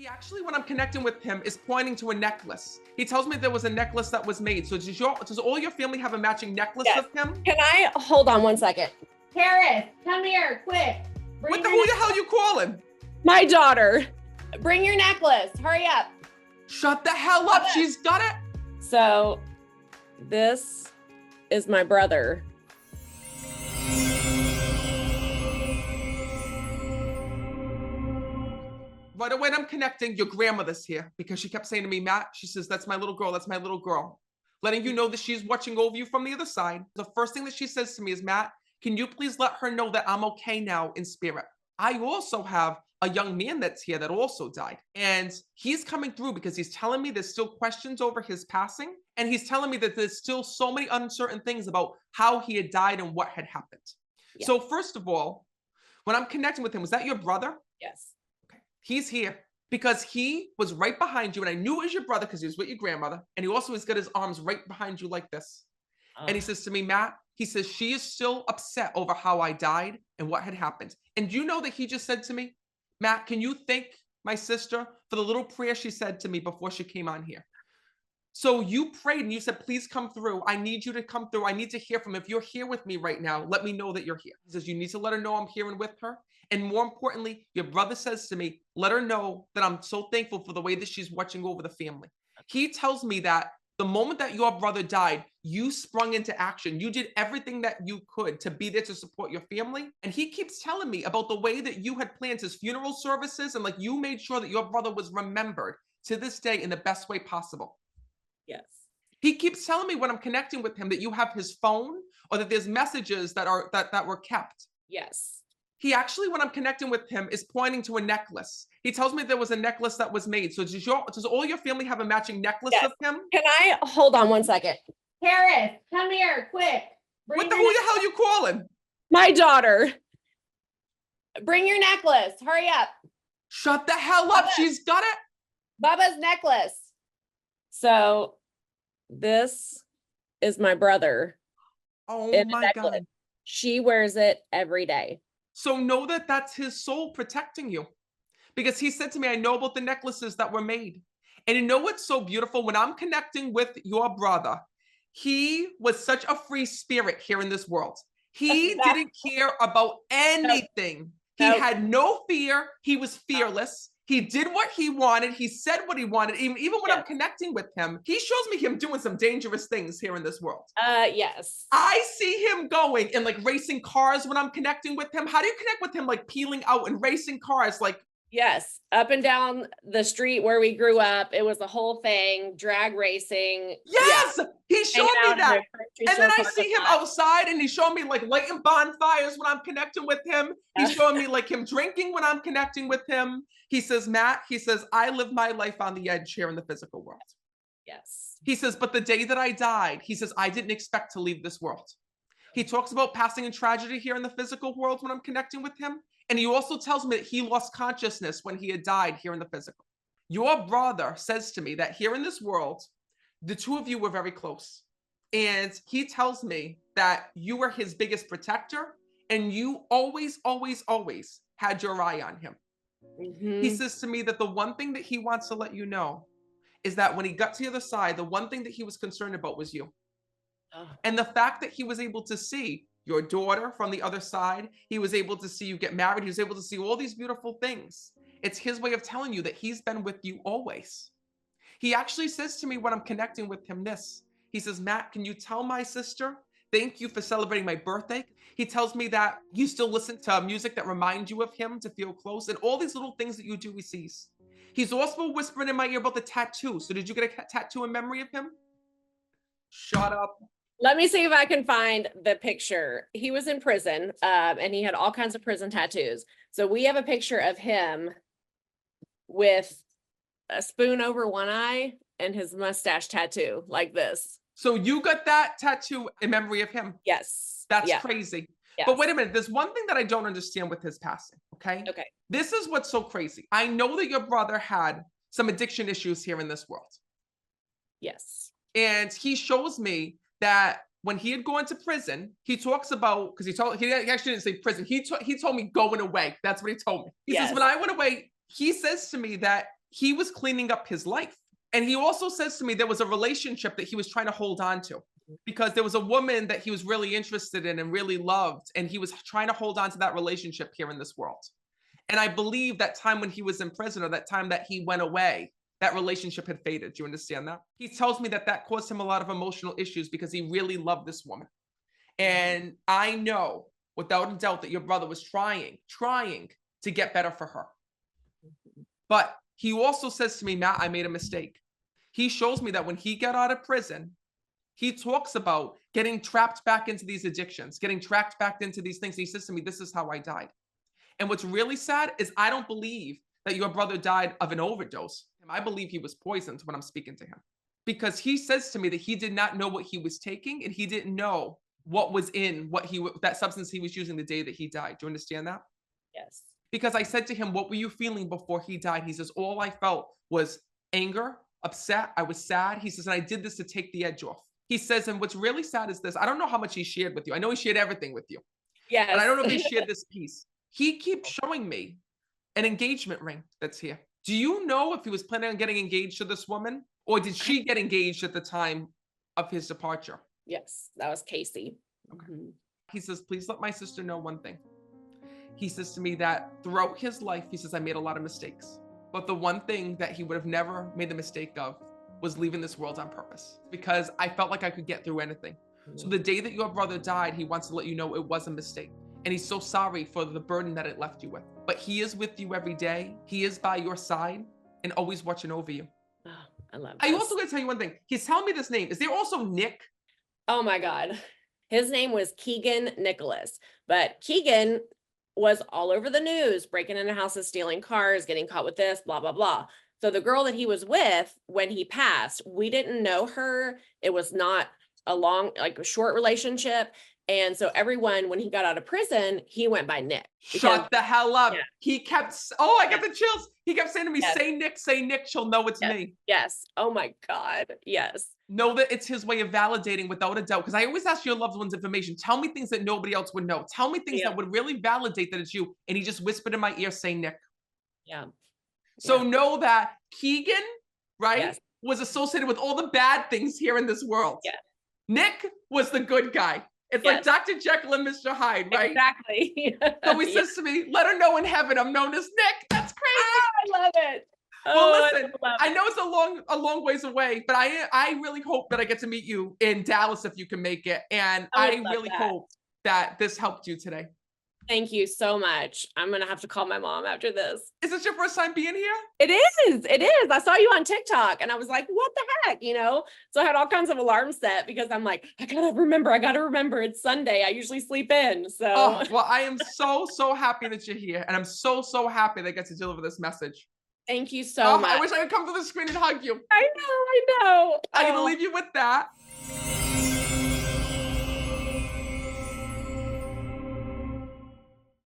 He actually, when I'm connecting with him, is pointing to a necklace. He tells me there was a necklace that was made. So does all your family have a matching necklace Yes. of him? Can I hold on one second? Paris, come here, quick. Who the hell you calling? My daughter. Bring your necklace. Hurry up. Shut the hell up. She's got it. So this is my brother. Right away, I'm connecting. Your grandmother's here because she kept saying to me, Matt, she says, that's my little girl. That's my little girl. Letting you know that she's watching over you from the other side. The first thing that she says to me is, Matt, can you please let her know that I'm okay now in spirit? I also have a young man that's here that also died. And he's coming through because he's telling me there's still questions over his passing. And he's telling me that there's still so many uncertain things about how he had died and what had happened. Yeah. So first of all, when I'm connecting with him, was that your brother? Yes. He's here because he was right behind you. And I knew it was your brother because he was with your grandmother. And he also has got his arms right behind you like this. And he says to me, Matt, he says, she is still upset over how I died and what had happened. And you know that he just said to me, Matt, can you thank my sister for the little prayer she said to me before she came on here? So you prayed and you said, please come through. I need you to come through. I need to hear from him. If you're here with me right now, let me know that you're here. He says, you need to let her know I'm here and with her. And more importantly, your brother says to me, let her know that I'm so thankful for the way that she's watching over the family. He tells me that the moment that your brother died, you sprung into action. You did everything that you could to be there to support your family. And he keeps telling me about the way that you had planned his funeral services and like you made sure that your brother was remembered to this day in the best way possible. Yes. He keeps telling me when I'm connecting with him that you have his phone or that there's messages that were kept. Yes. He actually, when I'm connecting with him, is pointing to a necklace. He tells me there was a necklace that was made. So does all your family have a matching necklace of him? Can I hold on one second? Paris, come here, quick. Who the hell you calling? My daughter. Bring your necklace. Hurry up. Shut the hell up. She's got it. Bubba's necklace. So this is my brother. Oh my God. She wears it every day. So know that that's his soul protecting you. Because he said to me, I know about the necklaces that were made. And you know what's so beautiful? When I'm connecting with your brother, he was such a free spirit here in this world. He didn't care about anything. He had no fear. He was fearless. He did what he wanted. He said what he wanted. Even when I'm connecting with him, he shows me him doing some dangerous things here in this world. Yes. I see him going and like racing cars when I'm connecting with him. How do you connect with him? Like peeling out and racing cars, like. Yes. Up and down the street where we grew up. It was the whole thing, drag racing. Yes. Yeah. He showed me that. And then I see him outside and he's showing me like lighting bonfires when I'm connecting with him. He's showing me like him drinking when I'm connecting with him. He says, Matt, he says, I live my life on the edge here in the physical world. Yes. He says, but the day that I died, he says, I didn't expect to leave this world. He talks about passing in tragedy here in the physical world when I'm connecting with him. And he also tells me that he lost consciousness when he had died here in the physical. Your brother says to me that here in this world, the two of you were very close. And he tells me that you were his biggest protector and you always, always, always had your eye on him. Mm-hmm. He says to me that the one thing that he wants to let you know is that when he got to the other side, the one thing that he was concerned about was you. Oh. And the fact that he was able to see your daughter from the other side, he was able to see you get married, he was able to see all these beautiful things. It's his way of telling you that he's been with you always. He actually says to me when I'm connecting with him this, he says, Matt, can you tell my sister, thank you for celebrating my birthday. He tells me that you still listen to music that reminds you of him to feel close and all these little things that you do, he sees. He's also whispering in my ear about the tattoo. So did you get a tattoo in memory of him? Shut up. Let me see if I can find the picture. He was in prison and he had all kinds of prison tattoos. So we have a picture of him with a spoon over one eye and his mustache tattoo like this. So you got that tattoo in memory of him? Yes. That's crazy. Yes. But wait a minute. There's one thing that I don't understand with his passing. Okay. Okay. This is what's so crazy. I know that your brother had some addiction issues here in this world. Yes. And he shows me that when he had gone to prison, he talks about, because he actually didn't say prison. He told me going away. That's what he told me. He says, when I went away, he says to me that he was cleaning up his life. And he also says to me there was a relationship that he was trying to hold on to because there was a woman that he was really interested in and really loved. And he was trying to hold on to that relationship here in this world. And I believe that time when he was in prison or that time that he went away, that relationship had faded. Do you understand that? He tells me that that caused him a lot of emotional issues because he really loved this woman. And I know without a doubt that your brother was trying to get better for her. But he also says to me, Matt, I made a mistake. He shows me that when he got out of prison, he talks about getting trapped back into these addictions, getting trapped back into these things. He says to me, this is how I died. And what's really sad is I don't believe that your brother died of an overdose. I believe he was poisoned when I'm speaking to him because he says to me that he did not know what he was taking and he didn't know what was in that substance he was using the day that he died. Do you understand that? Yes. Because I said to him, what were you feeling before he died? He says, all I felt was anger, upset. I was sad. He says, and I did this to take the edge off. He says, and what's really sad is this. I don't know how much he shared with you. I know he shared everything with you. Yes. But I don't know if he shared this piece. He keeps showing me an engagement ring that's here. Do you know if he was planning on getting engaged to this woman or did she get engaged at the time of his departure? Yes, that was Casey. Okay. He says, please let my sister know one thing. He says to me that throughout his life, he says, I made a lot of mistakes. But the one thing that he would have never made the mistake of was leaving this world on purpose because I felt like I could get through anything. So the day that your brother died, he wants to let you know it was a mistake. And he's so sorry for the burden that it left you with. But he is with you every day. He is by your side and always watching over you. Oh, I love I this. also got to tell you one thing. He's telling me this name. Is there also Nick? Oh my God. His name was Keegan Nicholas, but Keegan was all over the news, breaking into houses, stealing cars, getting caught with this, blah, blah, blah. So the girl that he was with when he passed, we didn't know her. It was not a short relationship. And so everyone, when he got out of prison, he went by Nick. Shut the hell up. Yeah. He kept, I got the chills. He kept saying to me, Yes. say Nick, she'll know it's me. Yes. Oh my God. Yes. Know that it's his way of validating without a doubt. Because I always ask your loved ones information. Tell me things that nobody else would know. Tell me things that would really validate that it's you. And he just whispered in my ear, say Nick. Yeah. So know that Keegan, right, Yes. was associated with all the bad things here in this world. Yeah. Nick was the good guy. It's like Dr. Jekyll and Mr. Hyde, right? Exactly. So he says to me, let her know in heaven I'm known as Nick. That's crazy. I love it. Well, listen, I know it's a long ways away, but I really hope that I get to meet you in Dallas if you can make it. And I really hope that this helped you today. Thank you so much. I'm going to have to call my mom after this. Is this your first time being here? It is. It is. I saw you on TikTok and I was like, what the heck? So I had all kinds of alarms set because I'm like, I got to remember it's Sunday. I usually sleep in. So, well, I am so happy that you're here. And I'm so happy that I get to deliver this message. Thank you so much. I wish I could come to the screen and hug you. I know. I'm going to leave you with that.